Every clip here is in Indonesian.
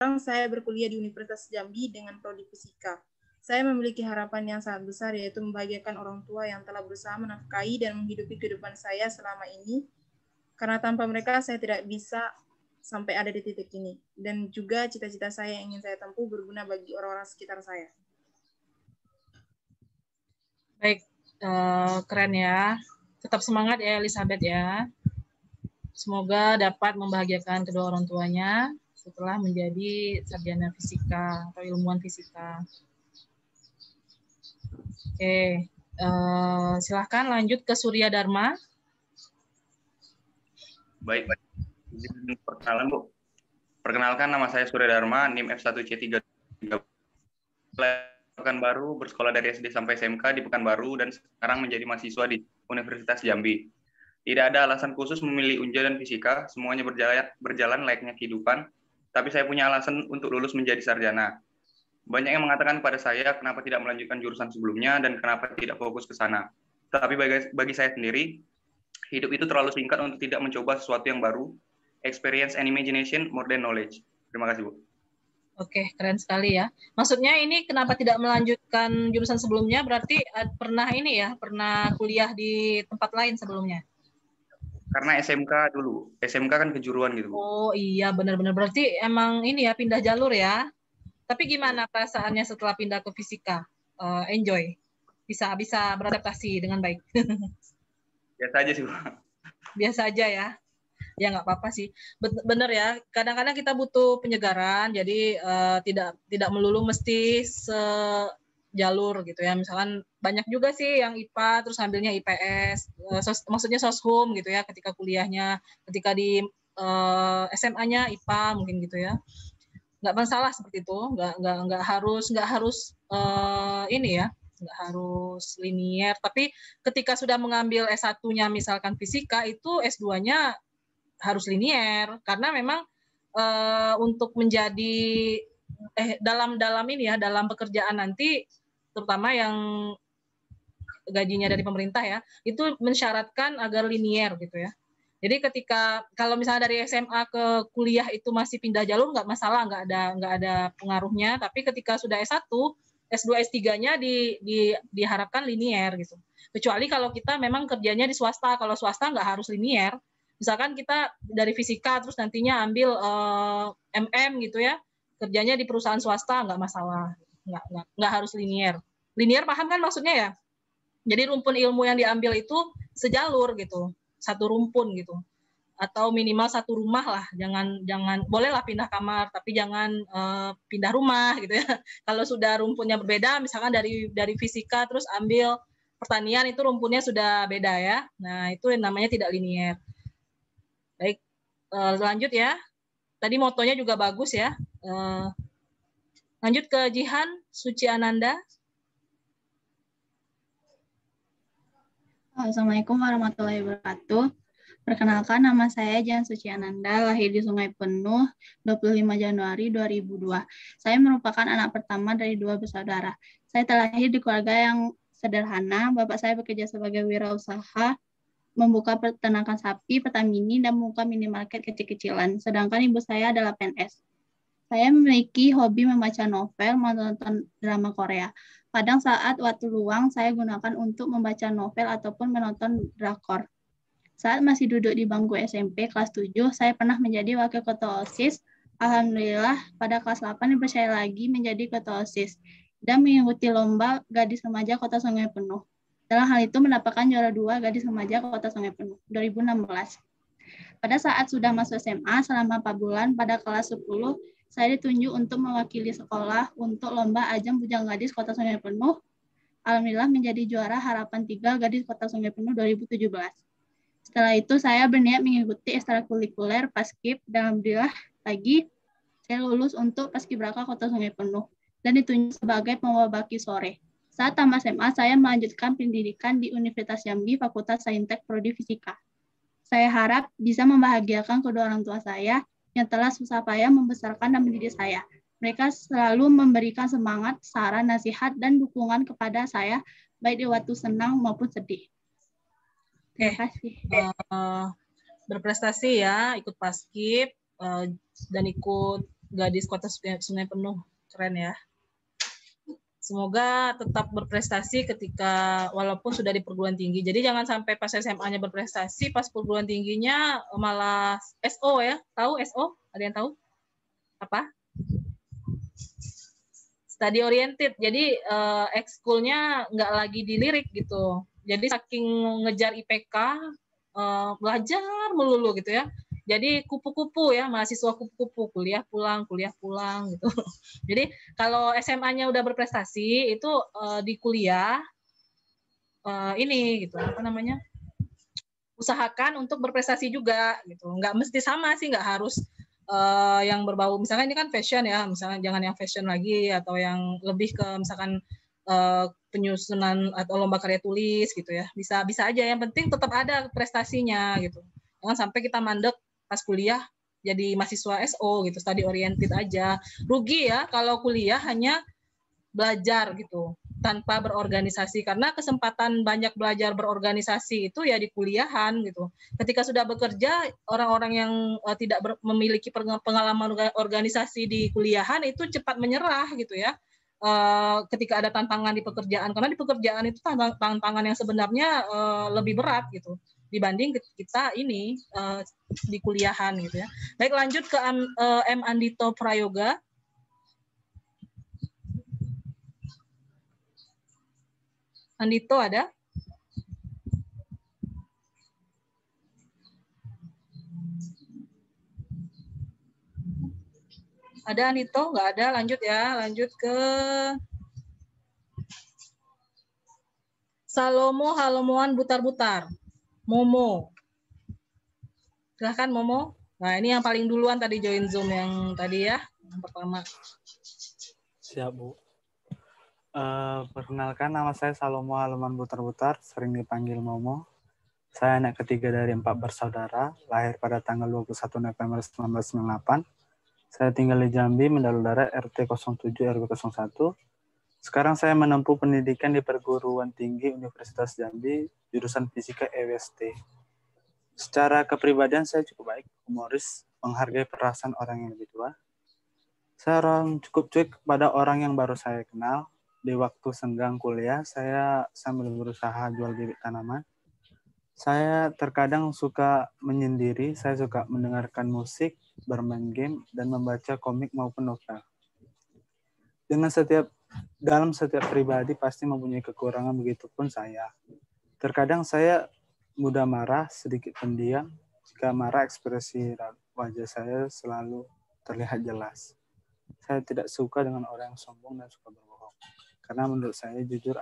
sekarang saya berkuliah di Universitas Jambi dengan prodi fisika. Saya memiliki harapan yang sangat besar, yaitu membahagiakan orang tua yang telah berusaha menafkahi dan menghidupi kehidupan saya selama ini. Karena tanpa mereka saya tidak bisa sampai ada di titik ini. Dan juga cita-cita saya yang ingin saya tempuh berguna bagi orang-orang sekitar saya. Baik, keren ya. Tetap semangat ya Elizabeth ya. Semoga dapat membahagiakan kedua orang tuanya setelah menjadi sarjana fisika atau ilmuwan fisika. Oke, silahkan lanjut ke Surya Dharma. Baik, perkenalan Bu. Perkenalkan, nama saya Surya Dharma, NIM F1C3 Pekanbaru, bersekolah dari SD sampai SMK di Pekanbaru dan sekarang menjadi mahasiswa di Universitas Jambi. Tidak ada alasan khusus memilih Unja dan fisika, semuanya berjalan layaknya kehidupan, tapi saya punya alasan untuk lulus menjadi sarjana. Banyak yang mengatakan kepada saya kenapa tidak melanjutkan jurusan sebelumnya dan kenapa tidak fokus ke sana. Tapi bagi saya sendiri, hidup itu terlalu singkat untuk tidak mencoba sesuatu yang baru. Experience and imagination more than knowledge. Terima kasih, Bu. Oke, keren sekali ya. Maksudnya ini kenapa tidak melanjutkan jurusan sebelumnya? Berarti pernah kuliah di tempat lain sebelumnya? Karena SMK dulu. SMK kan kejuruan gitu, Bu. Oh iya, benar-benar. Berarti emang ini ya, pindah jalur ya. Tapi gimana perasaannya setelah pindah ke fisika? Enjoy? Bisa beradaptasi dengan baik? Biasa aja sih, Bu. Biasa aja ya. Ya nggak apa-apa sih, bener ya. Kadang-kadang kita butuh penyegaran, jadi tidak melulu mesti sejalur gitu ya. Misalkan banyak juga sih yang IPA terus ambilnya IPS, maksudnya soshum gitu ya. Ketika kuliahnya, ketika di SMA-nya IPA mungkin gitu ya. Nggak masalah seperti itu, nggak harus ini ya. Nggak harus linier. Tapi ketika sudah mengambil S1-nya misalkan fisika, itu S2-nya harus linier karena memang untuk menjadi dalam ini ya, dalam pekerjaan nanti terutama yang gajinya dari pemerintah ya, itu mensyaratkan agar linier gitu ya. Jadi ketika kalau misalnya dari SMA ke kuliah itu masih pindah jalur nggak masalah, nggak ada pengaruhnya, tapi ketika sudah S1, S2, S3-nya diharapkan linier gitu. Kecuali kalau kita memang kerjanya di swasta, kalau swasta nggak harus linier. Misalkan kita dari fisika terus nantinya ambil MM gitu ya, kerjanya di perusahaan swasta nggak masalah, nggak harus linier. Linier paham kan maksudnya ya? Jadi rumpun ilmu yang diambil itu sejalur gitu, satu rumpun gitu, atau minimal satu rumah lah. Jangan bolehlah pindah kamar, tapi jangan pindah rumah gitu ya. Kalau sudah rumpunnya berbeda, misalkan dari fisika terus ambil pertanian, itu rumpunnya sudah beda ya. Nah itu namanya tidak linier. Baik, lanjut ya. Tadi motonya juga bagus ya. Lanjut ke Jihan Suci Ananda. Assalamualaikum warahmatullahi wabarakatuh. Perkenalkan, nama saya Jihan Suci Ananda, lahir di Sungai Penuh 25 Januari 2002. Saya merupakan anak pertama dari 2 bersaudara. Saya terlahir di keluarga yang sederhana. Bapak saya bekerja sebagai wirausaha, membuka peternakan sapi, Pertamini, dan membuka minimarket kecil-kecilan. Sedangkan ibu saya adalah PNS. Saya memiliki hobi membaca novel, menonton drama Korea. Kadang saat waktu luang, saya gunakan untuk membaca novel ataupun menonton drakor. Saat masih duduk di bangku SMP kelas 7, saya pernah menjadi wakil ketua OSIS. Alhamdulillah, pada kelas 8 dipercaya lagi menjadi ketua OSIS dan mengikuti lomba Gadis Remaja Kota Sungai Penuh. Dalam hal itu mendapatkan juara 2 Gadis Remaja Kota Sungai Penuh 2016. Pada saat sudah masuk SMA, selama 4 bulan pada kelas 10, saya ditunjuk untuk mewakili sekolah untuk lomba Ajang Bujang Gadis Kota Sungai Penuh. Alhamdulillah menjadi juara Harapan 3 Gadis Kota Sungai Penuh 2017. Setelah itu saya berniat mengikuti ekstrakurikuler Paskib dan alhamdulillah lagi saya lulus untuk Paskibraka Kota Sungai Penuh dan ditunjuk sebagai pembawa baki sore. Saat tamat SMA, saya melanjutkan pendidikan di Universitas Jambi, Fakultas Saintek Prodi Fisika. Saya harap bisa membahagiakan kedua orang tua saya yang telah susah payah membesarkan dan mendidik saya. Mereka selalu memberikan semangat, saran, nasihat, dan dukungan kepada saya, baik di waktu senang maupun sedih. Terima kasih. Berprestasi ya, ikut Paskib dan ikut gadis kota Sungai Penuh. Keren ya. Semoga tetap berprestasi ketika walaupun sudah di perguruan tinggi. Jadi jangan sampai pas SMA-nya berprestasi, pas perguruan tingginya malah SO ya. Tahu SO? Ada yang tahu? Apa? Study oriented. Jadi ekskulnya nggak lagi dilirik gitu. Jadi saking ngejar IPK, belajar melulu gitu ya. Jadi kupu-kupu ya, mahasiswa kupu-kupu, kuliah pulang gitu. Jadi kalau SMA-nya udah berprestasi itu di kuliah ini gitu, apa namanya? Usahakan untuk berprestasi juga gitu. Nggak mesti sama sih, nggak harus yang berbau, misalnya ini kan fashion ya, misalnya jangan yang fashion lagi atau yang lebih ke misalkan penyusunan atau lomba karya tulis gitu ya. Bisa aja, yang penting tetap ada prestasinya gitu. Jangan sampai kita mandek pas kuliah jadi mahasiswa SO gitu, study oriented aja. Rugi ya kalau kuliah hanya belajar gitu tanpa berorganisasi, karena kesempatan banyak belajar berorganisasi itu ya di kuliahan gitu. Ketika sudah bekerja, orang-orang yang tidak memiliki pengalaman organisasi di kuliahan itu cepat menyerah gitu ya. Ketika ada tantangan di pekerjaan, karena di pekerjaan itu tantangan yang sebenarnya lebih berat gitu dibanding kita ini di kuliahan gitu ya. Baik, lanjut ke M. Andito Prayoga. Andito ada? Ada Andito? Nggak ada, lanjut ya. Lanjut ke Salomo Halomoan Butar-Butar. Momo. Silahkan Momo. Nah, ini yang paling duluan tadi join Zoom yang tadi ya, yang pertama. Siap, Bu. Perkenalkan, nama saya Salomo Halomoan Butar-Butar, sering dipanggil Momo. Saya anak ketiga dari 4 bersaudara, lahir pada tanggal 21 November 1998. Saya tinggal di Jambi, Mendaludara, RT 07 RW 01. Sekarang saya menempuh pendidikan di Perguruan Tinggi Universitas Jambi, jurusan Fisika EWST. Secara kepribadian saya cukup baik, humoris, menghargai perasaan orang yang lebih tua. Saya orang cukup cuek pada orang yang baru saya kenal. Di waktu senggang kuliah, saya sambil berusaha jual bibit tanaman. Saya terkadang suka menyendiri, saya suka mendengarkan musik, bermain game, dan membaca komik maupun novel. Dalam setiap pribadi pasti mempunyai kekurangan, begitupun saya. Terkadang saya mudah marah, sedikit pendiam. Jika marah, ekspresi wajah saya selalu terlihat jelas. Saya tidak suka dengan orang yang sombong dan suka berbohong. Karena menurut saya jujur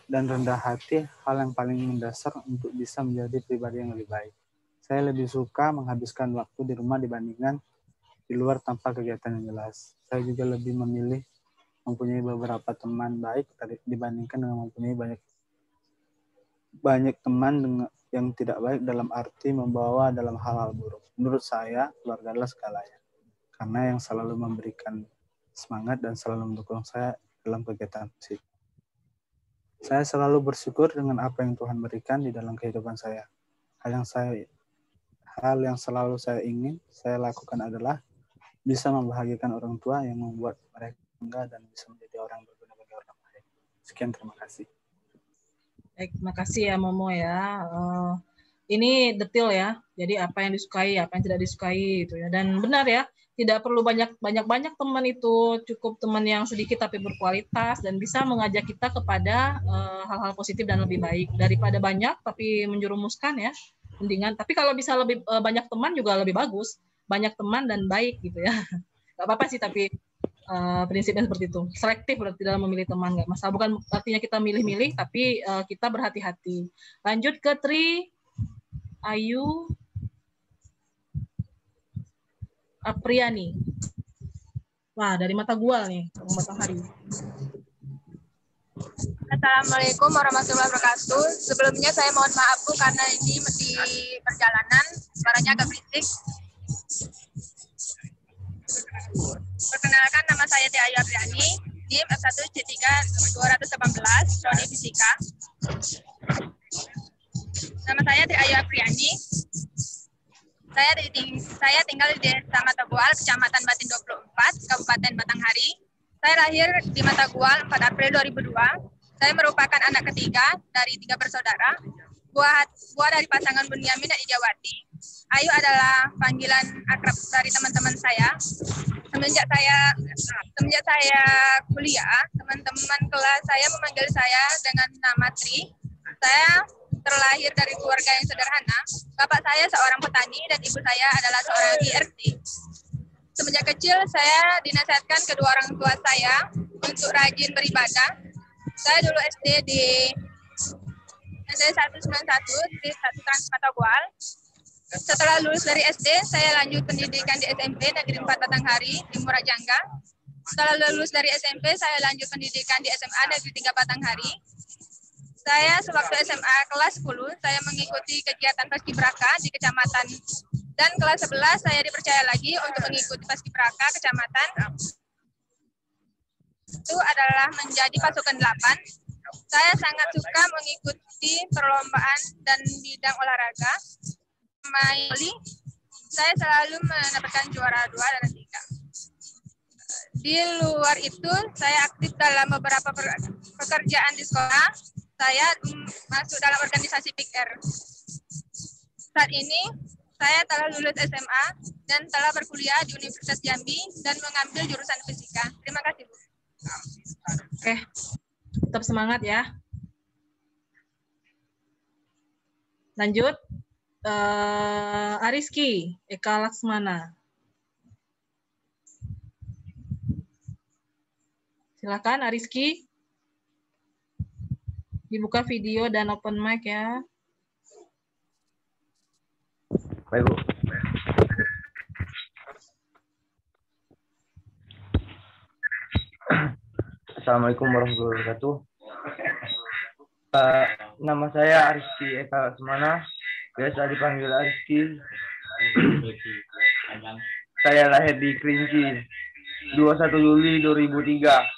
dan rendah hati hal yang paling mendasar untuk bisa menjadi pribadi yang lebih baik. Saya lebih suka menghabiskan waktu di rumah dibandingkan di luar tanpa kegiatan yang jelas. Saya juga lebih memilih mempunyai beberapa teman baik dibandingkan dengan mempunyai banyak teman yang tidak baik, dalam arti membawa dalam hal-hal buruk. Menurut saya, keluarga adalah segalanya. Karena yang selalu memberikan semangat dan selalu mendukung saya dalam kegiatan fisik. Saya selalu bersyukur dengan apa yang Tuhan berikan di dalam kehidupan saya. Hal yang selalu saya ingin saya lakukan adalah bisa membahagiakan orang tua yang membuat mereka bangga dan bisa menjadi orang yang berguna bagi orang lain. Sekian, terima kasih. Baik, terima kasih ya Momo ya. Ini detail ya. Jadi apa yang disukai, apa yang tidak disukai gitu ya. Dan benar ya, tidak perlu banyak teman itu, cukup teman yang sedikit tapi berkualitas dan bisa mengajak kita kepada hal-hal positif dan lebih baik daripada banyak tapi menjerumuskan ya. Mendingan. Tapi kalau bisa lebih banyak teman juga lebih bagus. Banyak teman dan baik gitu ya. Gak apa-apa sih, tapi prinsipnya seperti itu. Selektif berarti dalam memilih teman, nggak masalah. Bukan artinya kita milih-milih, tapi kita berhati-hati. Lanjut ke Tri Ayu Apriani. Wah, dari mata gua nih, matahari. Assalamualaikum warahmatullahi wabarakatuh. Sebelumnya saya mohon maaf Bu karena ini di perjalanan, suaranya agak berisik. Perkenalkan, nama saya Tia Ayu Apriani, NIM F1C3 218, Prodi Fisika. Nama saya Tia Ayu Apriani. Saya tinggal di Desa Matagual, Kecamatan Batin 24, Kabupaten Batanghari. Saya lahir di Matagual 4 April 2002. Saya merupakan anak ketiga dari 3 bersaudara, buah dari pasangan Bunyamin dan Ijawati. Ayu adalah panggilan akrab dari teman-teman saya. Semenjak saya kuliah, teman-teman kelas saya memanggil saya dengan nama Tri. Saya terlahir dari keluarga yang sederhana. Bapak saya seorang petani dan ibu saya adalah seorang IRT. Semenjak kecil saya dinasihatkan kedua orang tua saya untuk rajin beribadah. Saya dulu SD di SD 191 di 1 Trans Matagual. Setelah lulus dari SD, saya lanjut pendidikan di SMP Negeri 4 Batanghari di Murajangga. Setelah lulus dari SMP, saya lanjut pendidikan di SMA Negeri 3 Batanghari. Saya sewaktu SMA kelas 10, saya mengikuti kegiatan Paskibraka di kecamatan. Dan kelas 11, saya dipercaya lagi untuk mengikuti Paskibraka kecamatan. Itu adalah menjadi pasukan 8. Saya sangat suka mengikuti perlombaan dan bidang olahraga. Saya selalu mendapatkan juara 2 dan 3. Di luar itu, saya aktif dalam beberapa pekerjaan di sekolah. Saya masuk dalam organisasi PIKR. Saat ini, saya telah lulus SMA dan telah berkuliah di Universitas Jambi dan mengambil jurusan fisika. Terima kasih, Bu. Oke, tetap semangat ya. Lanjut, Ariski Eka Laksmana. Silakan Ariski. Dibuka video dan open mic ya. Baik, Bu. Assalamualaikum warahmatullahi wabarakatuh. Nama saya Ariski Eka Laksmana, biasa dipanggil Ariski. Saya lahir di Kerinci 21 Juli 2003.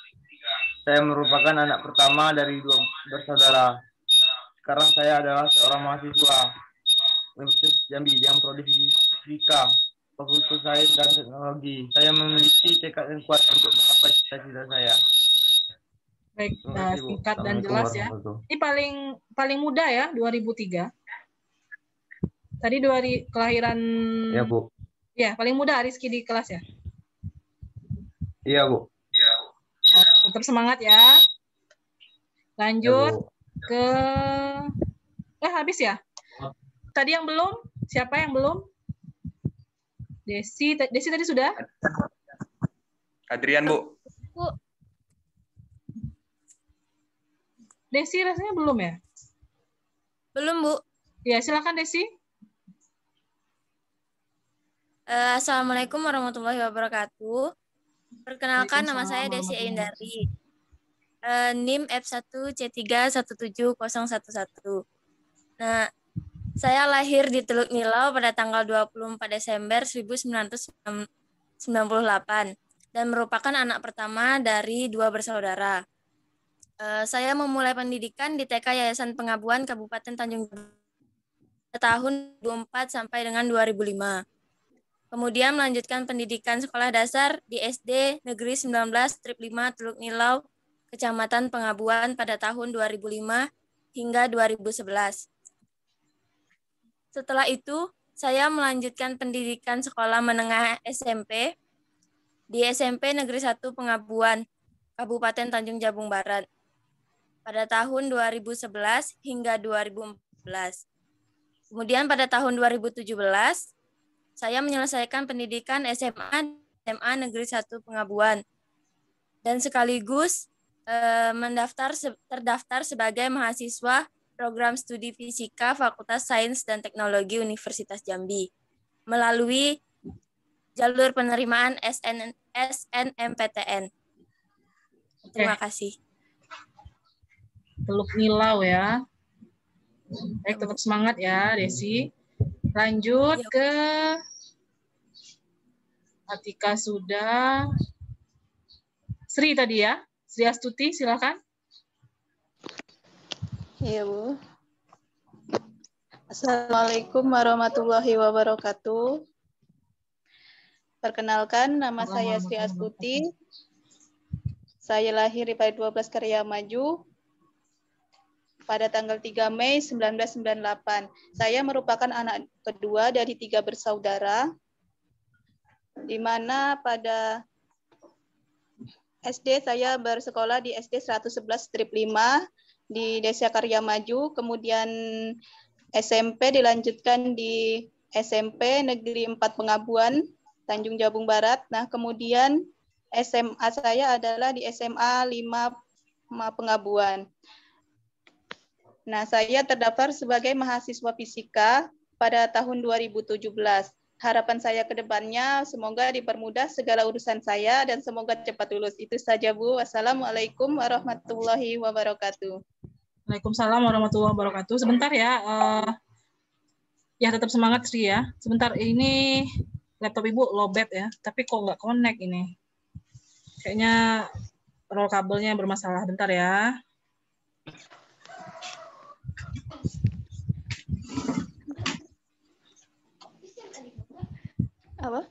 Saya merupakan anak pertama dari 2 bersaudara. Sekarang saya adalah seorang mahasiswa Universitas Jambi yang prodi Fisika, Fakultas Sains dan Teknologi. Saya memiliki tekad yang kuat untuk menggapai cita-cita saya. Baik, singkat dan jelas ya. Ini paling muda ya, 2003. Tadi kelahiran. Ya, Bu. Ya, paling muda Ariski di kelas ya. Iya, Bu. Tetap semangat ya. Lanjut ke habis ya. Tadi yang belum? Siapa yang belum? Desi tadi sudah? Adrian, Bu. Desi rasanya belum ya? Belum, Bu. Ya, silakan Desi. Assalamualaikum warahmatullahi wabarakatuh. Perkenalkan, nama saya Desi Indari. NIM F1C3171011. Nah, saya lahir di Teluk Nilau pada tanggal 24 Desember 1998 dan merupakan anak pertama dari 2 bersaudara. Saya memulai pendidikan di TK Yayasan Pengabuan Kabupaten Tanjung tahun 2004 sampai dengan 2005. Kemudian melanjutkan pendidikan sekolah dasar di SD Negeri 19 Strip 5 Teluk Nilau, Kecamatan Pengabuan pada tahun 2005 hingga 2011. Setelah itu, saya melanjutkan pendidikan sekolah menengah SMP di SMP Negeri 1 Pengabuan, Kabupaten Tanjung Jabung Barat pada tahun 2011 hingga 2014. Kemudian pada tahun 2017, saya menyelesaikan pendidikan SMA Negeri 1 Pengabuan dan sekaligus terdaftar sebagai mahasiswa program studi fisika Fakultas Sains dan Teknologi Universitas Jambi melalui jalur penerimaan SNMPTN. Terima kasih. Teluk Nilau ya. Baik, tetap semangat ya Desi. Lanjut ke Atika sudah. Sri tadi ya. Sri Astuti, silakan. Iya, Bu. Assalamualaikum warahmatullahi wabarakatuh. Perkenalkan, nama saya Sri Astuti. Saya lahir di Pait 12 Karya Maju pada tanggal 3 Mei 1998. Saya merupakan anak kedua dari 3 bersaudara, di mana pada SD saya bersekolah di SD 111-5 di Desa Karya Maju, kemudian SMP dilanjutkan di SMP Negeri 4 Pengabuan, Tanjung Jabung Barat. Nah, kemudian SMA saya adalah di SMA 5 Pengabuan. Nah, saya terdaftar sebagai mahasiswa fisika pada tahun 2017. Harapan saya ke depannya semoga dipermudah segala urusan saya dan semoga cepat lulus. Itu saja, Bu. Wassalamualaikum warahmatullahi wabarakatuh. Waalaikumsalam warahmatullahi wabarakatuh. Sebentar ya. Ya tetap semangat Sri ya. Sebentar, ini laptop Ibu lowbat ya. Tapi kok nggak connect ini. Kayaknya roll kabelnya bermasalah. Bentar ya. Apa?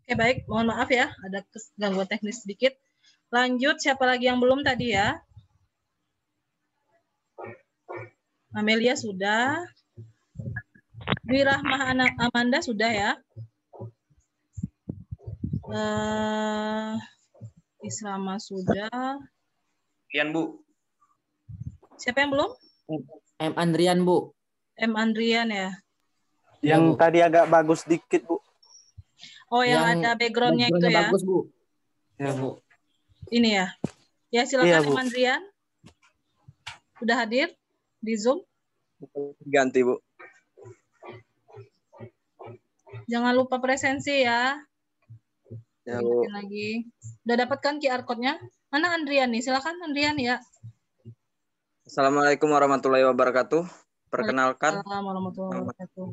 Oke, baik. Mohon maaf ya, ada gangguan teknis sedikit. Lanjut, siapa lagi yang belum tadi ya? Amelia sudah. Dwi Rahmah Amanda sudah ya. Israma sudah. Sekian, Bu. Siapa yang belum? M. Andrian, Bu. M. Andrian ya. Yang Bu. tadi agak bagus dikit, Bu. Oh, yang ada background-nya itu ya. Bagus, Bu. Ya, Bu. Ini ya. Ya, silakan Iya, M. Bu. Andrian. Sudah hadir di Zoom? Ganti, Bu. Jangan lupa presensi ya. Ya, Bu. Lagi. Udah dapatkan QR code-nya? Mana Andrian nih? Silakan Andrian ya. Assalamualaikum warahmatullahi wabarakatuh. Perkenalkan. Assalamualaikum warahmatullahi wabarakatuh.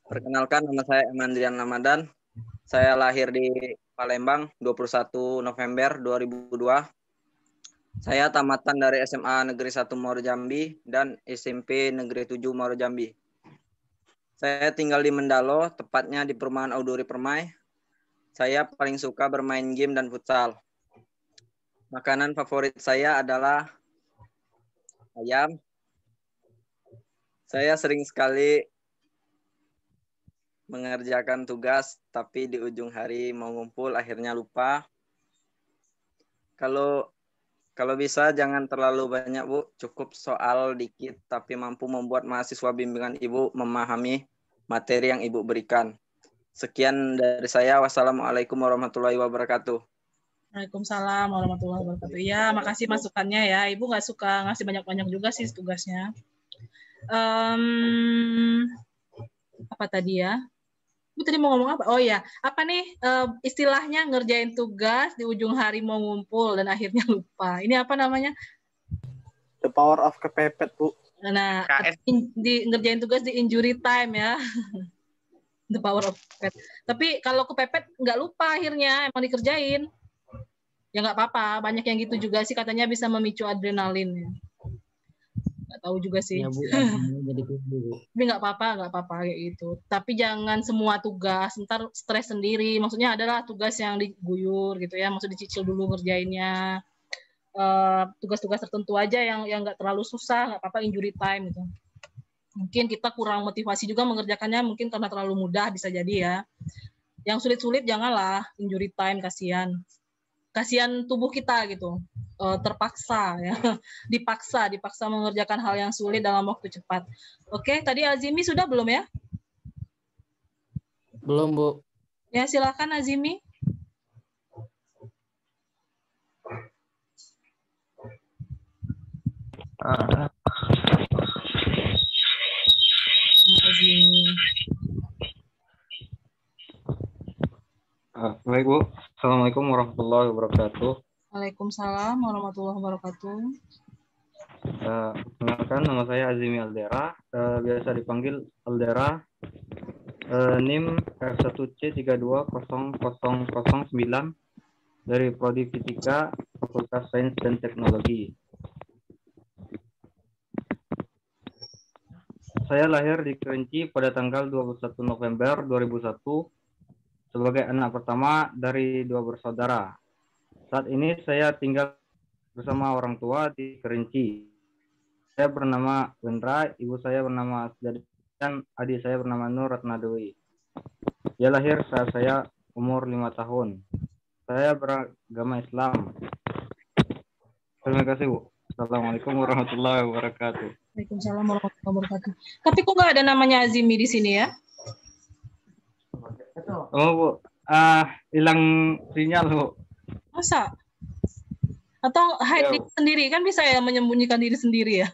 Perkenalkan, nama saya M. Andrian Ramadan. Saya lahir di Palembang 21 November 2002. Saya tamatan dari SMA Negeri 1 Muaro Jambi dan SMP Negeri 7 Muaro Jambi. Saya tinggal di Mendalo, tepatnya di perumahan Auduri Permai. Saya paling suka bermain game dan futsal. Makanan favorit saya adalah ayam. Saya sering sekali mengerjakan tugas, tapi di ujung hari mau ngumpul akhirnya lupa. Kalau bisa jangan terlalu banyak, Bu. Cukup soal dikit, tapi mampu membuat mahasiswa bimbingan Ibu memahami materi yang Ibu berikan. Sekian dari saya. Wassalamualaikum warahmatullahi wabarakatuh. Waalaikumsalam warahmatullahi wabarakatuh. Ya, makasih masukannya ya. Ibu nggak suka ngasih banyak-banyak juga sih tugasnya. Apa tadi ya? Ibu tadi mau ngomong apa? Oh ya, apa nih istilahnya ngerjain tugas di ujung hari mau ngumpul dan akhirnya lupa. Ini apa namanya? The power of kepepet, Bu. Nah, ngerjain tugas di injury time ya. The power of kepepet. Tapi kalau kepepet nggak lupa akhirnya, emang dikerjain. Ya nggak apa-apa, banyak yang gitu juga sih katanya bisa memicu adrenalin. Ya. Nggak tahu juga sih. Ya, Bu. Jadi tapi nggak apa-apa kayak gitu. Tapi jangan semua tugas, ntar stres sendiri. Maksudnya adalah tugas yang diguyur gitu ya, maksud dicicil dulu ngerjainnya. Tugas-tugas tertentu aja yang nggak terlalu susah, nggak apa-apa injury time gitu. Mungkin kita kurang motivasi juga mengerjakannya, mungkin karena terlalu mudah bisa jadi ya. Yang sulit-sulit janganlah injury time, kasihan tubuh kita gitu. Terpaksa ya, dipaksa mengerjakan hal yang sulit dalam waktu cepat. Oke, tadi Azimi sudah belum ya? Belum, Bu. Ya, silakan Azimi. Baik Bu, Assalamualaikum warahmatullahi wabarakatuh. Waalaikumsalam warahmatullahi wabarakatuh. Perkenalkan, nama saya Azimi Aldera, biasa dipanggil Aldera. NIM R1C320009 dari Prodi Fisika Fakultas Sains dan Teknologi. Saya lahir di Kerinci pada tanggal 21 November 2001 sebagai anak pertama dari 2 bersaudara. Saat ini saya tinggal bersama orang tua di Kerinci. Saya bernama Wendra, ibu saya bernama Asdadi, dan adik saya bernama Nur Ratnadewi. Dia lahir saat saya umur 5 tahun. Saya beragama Islam. Terima kasih, Bu. Assalamualaikum warahmatullahi wabarakatuh. Waalaikumsalam warahmatullahi wabarakatuh. Tapi kok nggak ada namanya Azimi di sini ya? Oh, Bu. Hilang sinyal, Bu. Masa? Atau hide diri sendiri? Kan bisa ya menyembunyikan diri sendiri ya?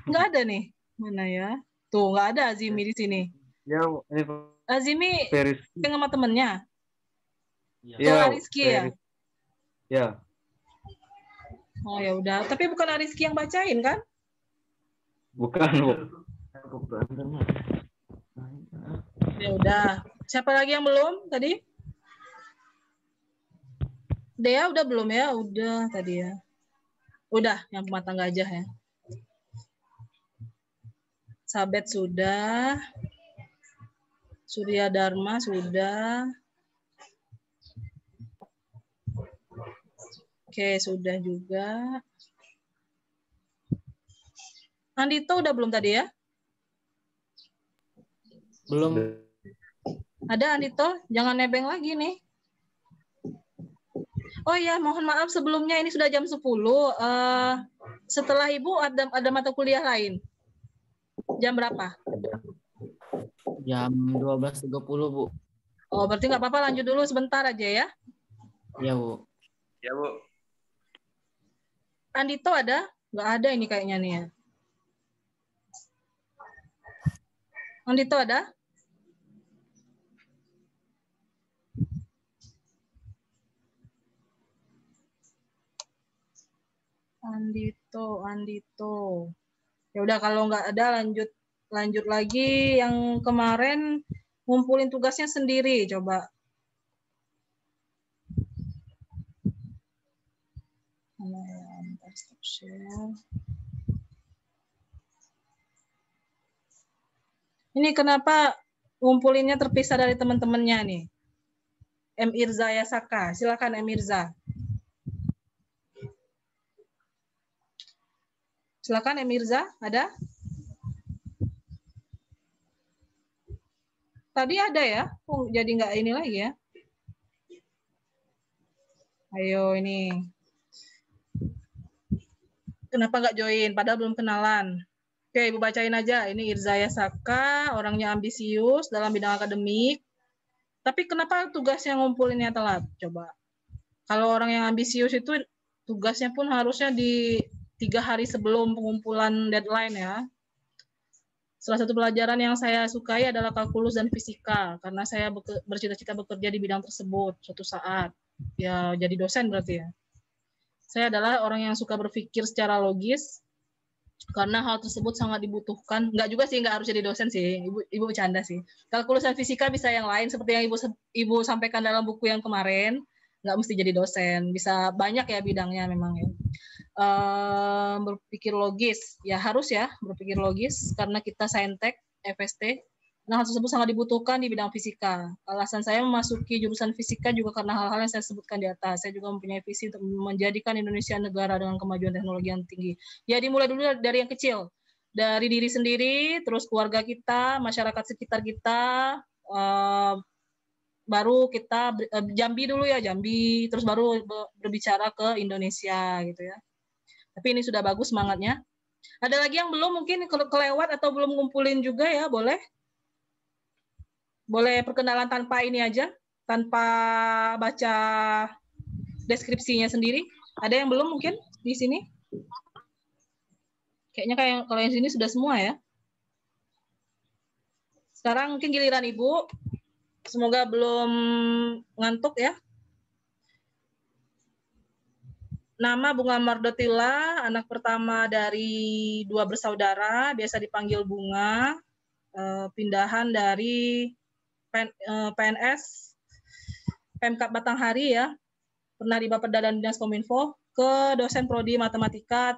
Nggak ada nih. Mana ya? Tuh, nggak ada Azimi di sini. Ya, Bu. Ini Azimi dengan sama temennya? Ya, Rizky ya? Ya. Oh ya udah. Tapi bukan Rizky yang bacain kan? Bukan, Bu. Ya udah. Siapa lagi yang belum tadi? Dea udah belum ya? Udah tadi ya. Udah, yang rumah tangga aja ya. Sabet sudah. Surya Dharma sudah. Oke, sudah juga. Andito udah belum tadi ya? Belum. Ada Andito? Jangan nebeng lagi nih. Oh ya, mohon maaf sebelumnya ini sudah jam 10. Setelah Ibu ada mata kuliah lain. Jam berapa? Jam 12.30, Bu. Oh, berarti nggak apa-apa, lanjut dulu sebentar aja ya. Iya, Bu. Ya, Bu. Andito ada? Nggak ada ini kayaknya nih ya. Andito ada? Andito. Ya udah kalau nggak ada lanjut lagi yang kemarin ngumpulin tugasnya sendiri coba. Ini kenapa ngumpulinnya terpisah dari teman-temannya nih? M. Irza Yasaka, silakan M. Irza. Silakan M. Irza, ada? Tadi ada ya? Oh, jadi nggak ini lagi ya? Ayo ini. Kenapa nggak join? Padahal belum kenalan. Oke, Ibu bacain aja. Ini Irza Yasaka, orangnya ambisius dalam bidang akademik. Tapi kenapa tugasnya ngumpulinnya telat? Coba. Kalau orang yang ambisius itu tugasnya pun harusnya di 3 hari sebelum pengumpulan deadline ya. Salah satu pelajaran yang saya sukai adalah kalkulus dan fisika, karena saya bercita-cita bekerja di bidang tersebut suatu saat. Ya, jadi dosen berarti ya. Saya adalah orang yang suka berpikir secara logis, karena hal tersebut sangat dibutuhkan. Enggak juga sih, enggak harus jadi dosen sih. Ibu bercanda sih. Kalkulus dan fisika bisa yang lain, seperti yang Ibu sampaikan dalam buku yang kemarin. Enggak mesti jadi dosen. Bisa banyak ya bidangnya memang ya. Berpikir logis. Ya harus ya berpikir logis, karena kita saintek, FST. Nah, hal tersebut sangat dibutuhkan di bidang fisika. Alasan saya memasuki jurusan fisika juga karena hal-hal yang saya sebutkan di atas. Saya juga mempunyai visi untuk menjadikan Indonesia negara dengan kemajuan teknologi yang tinggi. Ya, dimulai dulu dari yang kecil. Dari diri sendiri, terus keluarga kita, masyarakat sekitar kita, baru kita Jambi dulu ya, Jambi, terus baru berbicara ke Indonesia gitu ya. Tapi ini sudah bagus semangatnya. Ada lagi yang belum mungkin kelewat atau belum ngumpulin juga ya, boleh? Boleh perkenalan tanpa ini aja, tanpa baca deskripsinya sendiri. Ada yang belum mungkin di sini? Kayaknya kayak kalau yang sini sudah semua ya. Sekarang mungkin giliran Ibu. Semoga belum ngantuk ya. Nama Bunga Mardotila, anak pertama dari 2 bersaudara, biasa dipanggil Bunga. Pindahan dari PNS Pemkab Batanghari ya. Pernah di Bapeda dan Dinas Kominfo ke dosen prodi matematika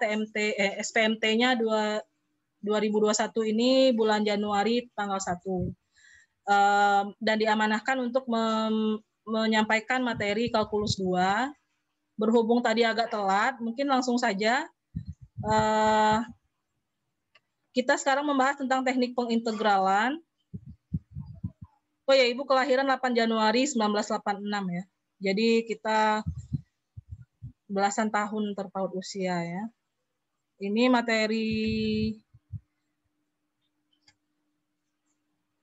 SPMT-nya 2021 ini bulan Januari tanggal 1. Dan diamanahkan untuk menyampaikan materi kalkulus 2. Berhubung tadi agak telat, mungkin langsung saja kita sekarang membahas tentang teknik pengintegralan. Oh ya, Ibu kelahiran 8 Januari 1986 ya. Jadi kita belasan tahun terpaut usia ya. Ini materi.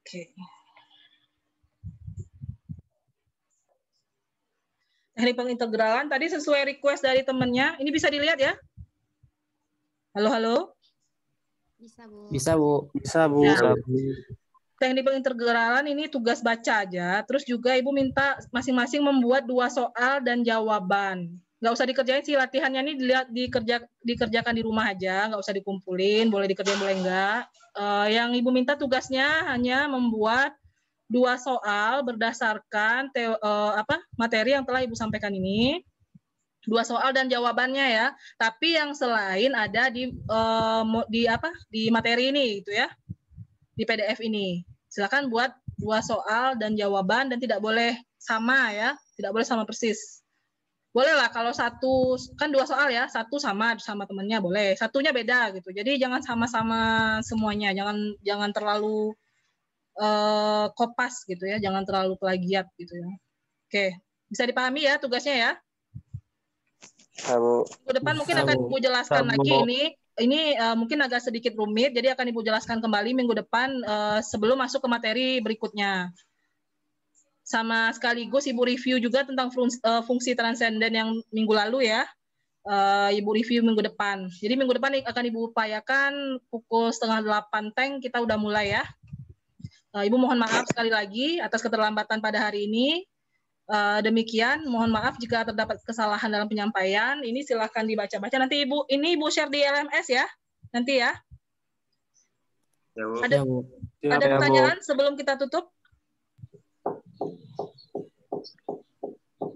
Oke. Teknik pengintegralan tadi sesuai request dari temennya. Ini bisa dilihat ya? Halo, halo? Bisa, Bu. Bisa, Bu. Bisa, Bu. Ya. Teknik pengintegralan ini tugas baca aja. Terus juga Ibu minta masing-masing membuat 2 soal dan jawaban. Nggak usah dikerjain sih, latihannya ini dikerjakan di rumah aja. Nggak usah dikumpulin, boleh dikerjain, boleh enggak. Yang Ibu minta tugasnya hanya membuat 2 soal berdasarkan materi yang telah Ibu sampaikan ini. 2 soal dan jawabannya ya. Tapi yang selain ada di materi ini gitu ya. Di PDF ini. Silakan buat 2 soal dan jawaban dan tidak boleh sama ya. Tidak boleh sama persis. Boleh lah kalau satu, kan 2 soal ya. Satu sama temennya boleh. Satunya beda gitu. Jadi jangan sama-sama semuanya. Jangan terlalu kopas gitu ya. Jangan terlalu plagiat gitu ya. Oke. Bisa dipahami ya tugasnya ya. Minggu depan mungkin akan Ibu jelaskan lagi ini mungkin agak sedikit rumit, jadi akan Ibu jelaskan kembali minggu depan sebelum masuk ke materi berikutnya. Sama sekaligus Ibu review juga tentang fungsi transenden yang minggu lalu ya. Ibu review minggu depan. Jadi minggu depan akan Ibu upayakan pukul 7:30 tank kita udah mulai ya. Ibu mohon maaf sekali lagi atas keterlambatan pada hari ini. Demikian, mohon maaf jika terdapat kesalahan dalam penyampaian. Ini silahkan dibaca-baca. Nanti Ibu share di LMS ya. Nanti ya. Ya, Bu. Ada pertanyaan sebelum kita tutup?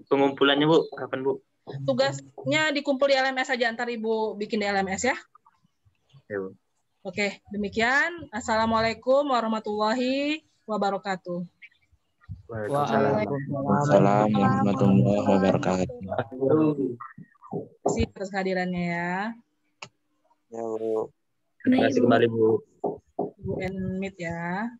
Pengumpulannya Bu, kapan Bu? Tugasnya dikumpul di LMS saja. Ntar Ibu bikin di LMS ya. Ya, Bu. Oke, demikian. Assalamualaikum warahmatullahi wabarakatuh. Waalaikumsalam warahmatullahi wabarakatuh. Terima kasih atas kehadirannya ya. Ya, Bu. Terima kasih kembali Bu. Bu Enmit ya.